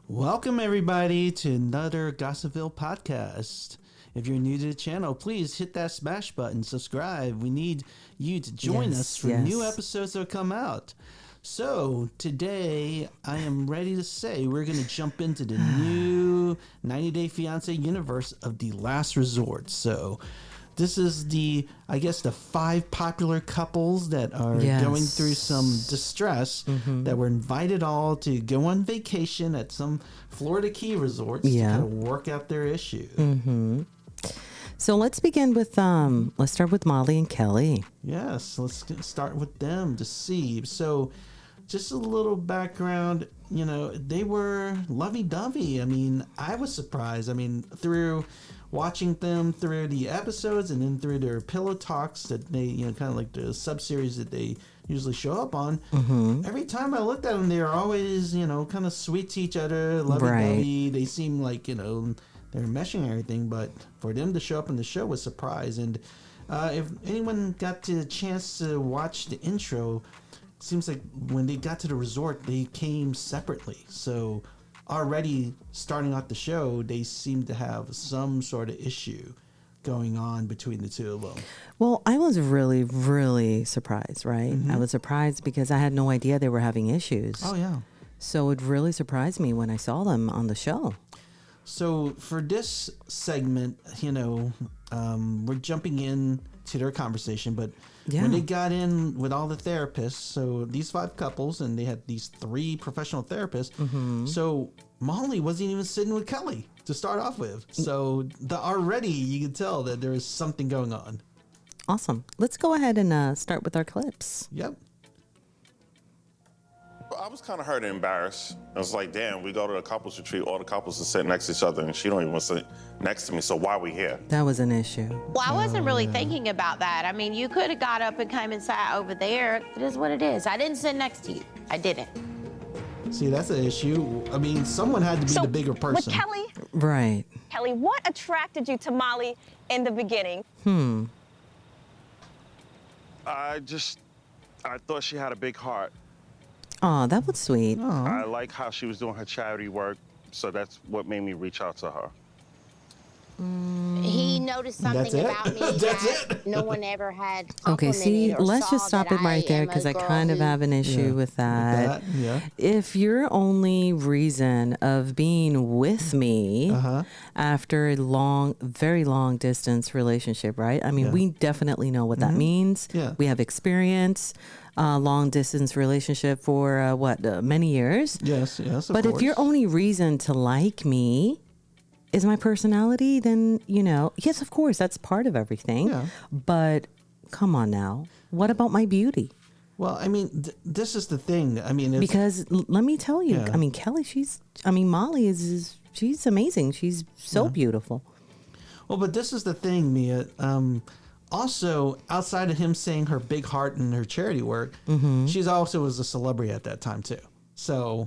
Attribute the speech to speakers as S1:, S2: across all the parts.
S1: Welcome, everybody, to another Gossipville podcast. If you're new to the channel, please hit that smash button, subscribe. We need you to join us for new episodes that come out. So today, I am ready to say we're going to jump into the new 90 Day Fiancé universe of The Last Resort. So this is the 5 popular couples that are going through some distress that were invited all to go on vacation at some Florida Key resorts to kind of work out their issue.
S2: So let's begin with let's start with Molly and Kelly.
S1: Yes, let's start with them to see. So just a little background, they were lovey-dovey. I mean, I was surprised. I mean, through watching them through the episodes and then through their pillow talks that they, kind of like the sub-series that they usually show up on, every time I looked at them, they were always, kind of sweet to each other, lovey-dovey. They seem like, they're meshing everything, but for them to show up in the show was a surprise. And if anyone got the chance to watch the intro, it seems like when they got to the resort, they came separately. So already starting out the show, they seem to have some sort of issue going on between the two of them.
S2: Well, I was really, really surprised, right? I was surprised because I had no idea they were having issues.
S1: Oh, yeah.
S2: So it really surprised me when I saw them on the show.
S1: So for this segment, we're jumping in to their conversation, but when they got in with all the therapists, so these 5 couples, and they had these 3 professional therapists, so Molly wasn't even sitting with Kelly to start off with. So already you can tell that there is something going on.
S2: Awesome. Let's go ahead and start with our clips.
S1: Yep.
S3: I was kind of hurt and embarrassed. I was like, damn, we go to a couples retreat, all the couples are sitting next to each other, and she don't even want to sit next to me, so why are we here?
S2: That was an issue.
S4: Well, I wasn't really thinking about that. I mean, you could have got up and came and sat over there. It is what it is. I didn't sit next to you. I didn't.
S1: See, that's an issue. I mean, someone had to be the bigger person.
S5: With Kelly?
S2: Right.
S5: Kelly, what attracted you to Molly in the beginning?
S6: I thought she had a big heart.
S2: Oh, that was sweet.
S6: I like how she was doing her charity work, so that's what made me reach out to her.
S4: He noticed something about me that no one ever had
S2: Okay, see, let's just stop it right there because I kind of have an issue with that. If your only reason of being with me after a very long distance relationship, right? I mean, we definitely know what that means. We have experience. Long distance relationship for many years.
S1: Yes,
S2: but if your only reason to like me is my personality, then yes, of course, that's part of everything. But come on now, what about my beauty?
S1: Well, I mean, this is the thing. I mean,
S2: because let me tell you, I mean, Kelly, Molly she's amazing. She's so beautiful.
S1: Well, but this is the thing, Mia. Also, outside of him saying her big heart and her charity work, she's also was a celebrity at that time too. So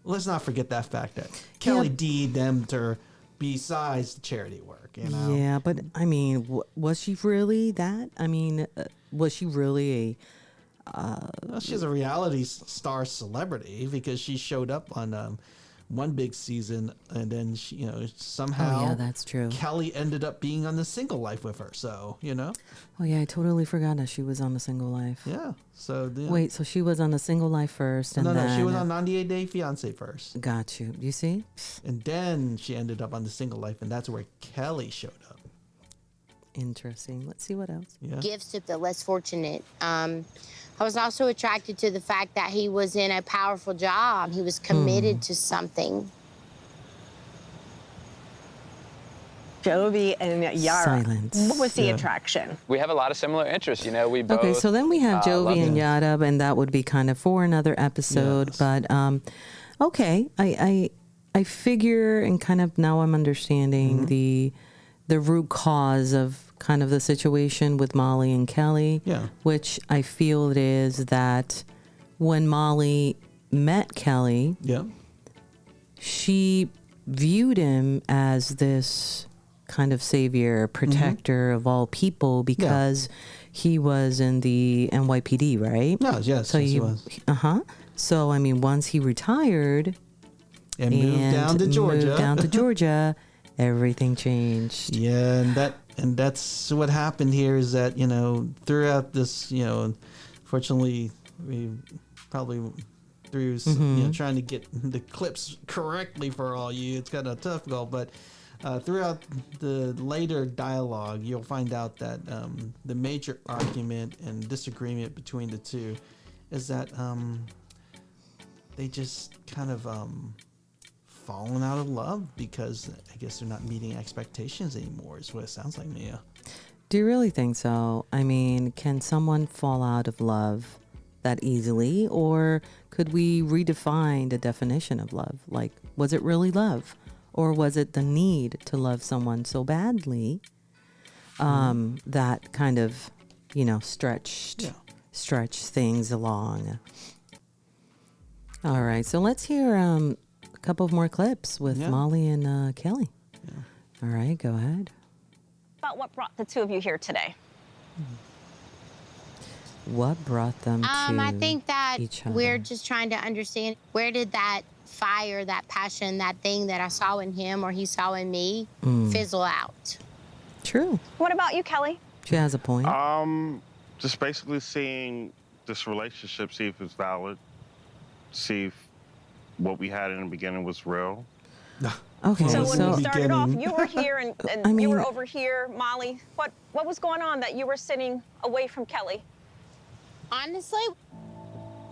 S1: let's not forget that fact that Kelly D'd them to her besides the charity work.
S2: Yeah, but I mean, was she really that? I mean, was she really
S1: well, she's a reality star celebrity because she showed up on one big season, and then she, somehow
S2: that's true.
S1: Kelly ended up being on The Single Life with her. So,
S2: Oh yeah, I totally forgot that she was on The Single Life.
S1: Yeah. So
S2: wait, so she was on The Single Life first, and
S1: no, she was on 90 Day Fiancé first.
S2: Got you. You see?
S1: And then she ended up on The Single Life, and that's where Kelly showed up.
S2: Interesting. Let's see what else.
S4: Gifts to the less fortunate. I was also attracted to the fact that he was in a powerful job. He was committed to something.
S5: Jovi and Yara.
S2: Silence.
S5: What was the attraction?
S7: We have a lot of similar interests. We both.
S2: Okay, so then we have Jovi and Yara, and that would be kind of for another episode. But okay, I figure, and kind of now I'm understanding the root cause of kind of the situation with Molly and Kelly, which I feel it is that when Molly met Kelly, she viewed him as this kind of savior, protector of all people, because he was in the NYPD, right?
S1: No, yes,
S2: so
S1: yes, he was.
S2: So, I mean, once he retired
S1: And moved down to Georgia,
S2: everything changed.
S1: Yeah, and that's what happened here is that, throughout this, fortunately, we probably through trying to get the clips correctly for all you, it's kind of tough goal, but throughout the later dialogue, you'll find out that the major argument and disagreement between the two is that they just kind of fallen out of love because I guess they're not meeting expectations anymore is what it sounds like, Mia.
S2: Do you really think so? I mean, can someone fall out of love that easily, or could we redefine the definition of love? Like, was it really love, or was it the need to love someone so badly that kind of, stretched things along? All right, so let's hear a couple of more clips with Molly and Kelly. Yeah. All right, go ahead.
S5: About what brought the two of you here today?
S2: What brought them to
S4: I think that
S2: each other?
S4: we're just trying to understand, where did that fire, that passion, that thing that I saw in him or he saw in me fizzle out?
S2: True.
S5: What about you, Kelly?
S2: She has a point.
S6: Just basically seeing this relationship, see if it's valid, see if what we had in the beginning was real.
S2: Okay,
S5: so when we started off, you were here and you were over here, Molly. What was going on that you were sitting away from Kelly?
S4: Honestly,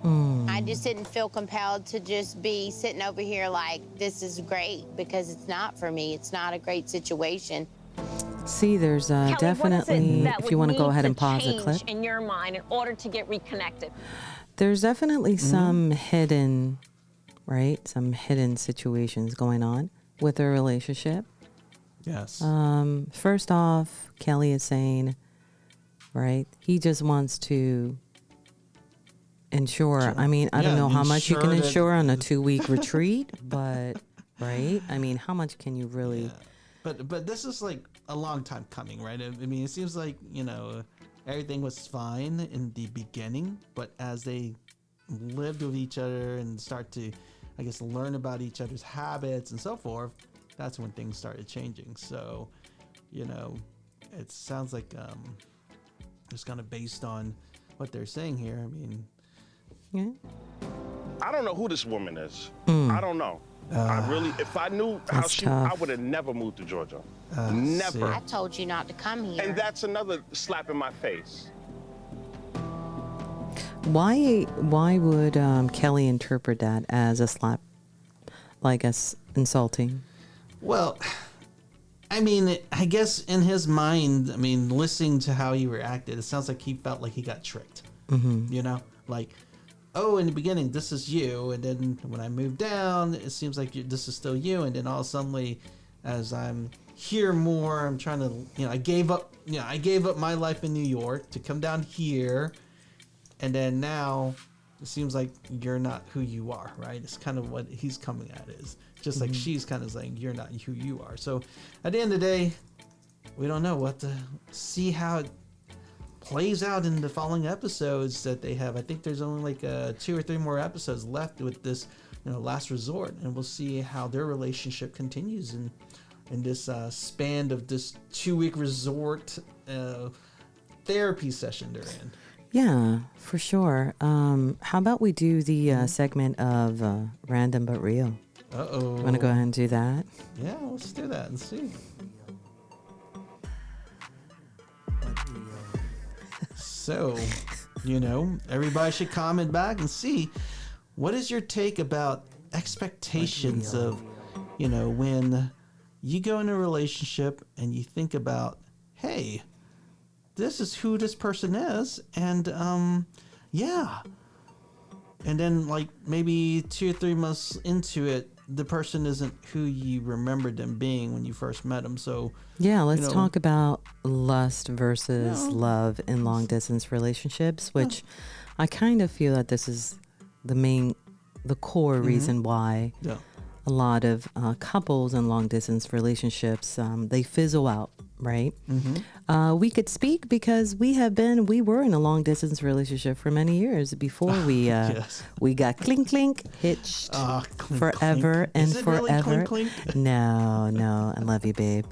S4: I just didn't feel compelled to just be sitting over here like, this is great, because it's not for me. It's not a great situation.
S2: See, there's
S5: Kelly,
S2: definitely, if you want to go ahead and pause the clip.
S5: In your mind, in order to get reconnected,
S2: there's definitely some hidden, right? Some hidden situations going on with their relationship.
S1: Yes.
S2: First off, Kelly is saying, right, he just wants to insure. I mean, I don't know how much you can insure on a 2-week retreat, but right? I mean, how much can you really?
S1: Yeah. But this is like a long time coming, right? I mean, it seems like, everything was fine in the beginning, but as they lived with each other and start to, I guess, learn about each other's habits and so forth, that's when things started changing. So, it sounds like it's kind of based on what they're saying here. I mean,
S6: I don't know who this woman is. I don't know. I really, if I knew how I would have never moved to Georgia. Never.
S4: See. I told you not to come here.
S6: And that's another slap in my face.
S2: Why would Kelly interpret that as a slap, like as insulting?
S1: Well, I mean, I guess in his mind, I mean, listening to how he reacted, it sounds like he felt like he got tricked. Like, oh, in the beginning, this is you, and then when I moved down, it seems like this is still you, and then all of a sudden, as I'm here more, I'm trying to, I gave up my life in New York to come down here, and then now it seems like you're not who you are, right? It's kind of what he's coming at is just like she's kind of saying you're not who you are. So at the end of the day, we don't know what to see how it plays out in the following episodes that they have. I think there's only like 2 or 3 more episodes left with this, last resort, and we'll see how their relationship continues in this span of this 2-week resort therapy session they're in.
S2: Yeah, for sure. How about we do the segment of Random But Real?
S1: Uh-oh.
S2: Want to go ahead and do that?
S1: Yeah, let's do that and see. So, everybody should comment back and see what is your take about expectations of, when you go in a relationship and you think about, hey, this is who this person is, and and then like maybe 2 or 3 months into it, the person isn't who you remembered them being when you first met them. So
S2: yeah, let's talk about lust versus love in long distance relationships, which I kind of feel that this is the core reason why a lot of couples in long distance relationships, they fizzle out, right? We could speak because we were in a long distance relationship for many years before we we got clink clink hitched
S1: Clink,
S2: forever
S1: clink.
S2: and
S1: Is it
S2: forever.
S1: really clink, clink?
S2: No, I love you, babe.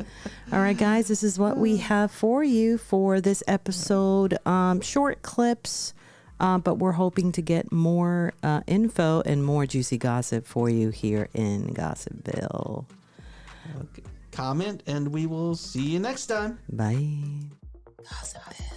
S2: All right, guys, this is what we have for you for this episode. Short clips. But we're hoping to get more info and more juicy gossip for you here in Gossipville.
S1: Comment, and we will see you next time.
S2: Bye. Gossipville.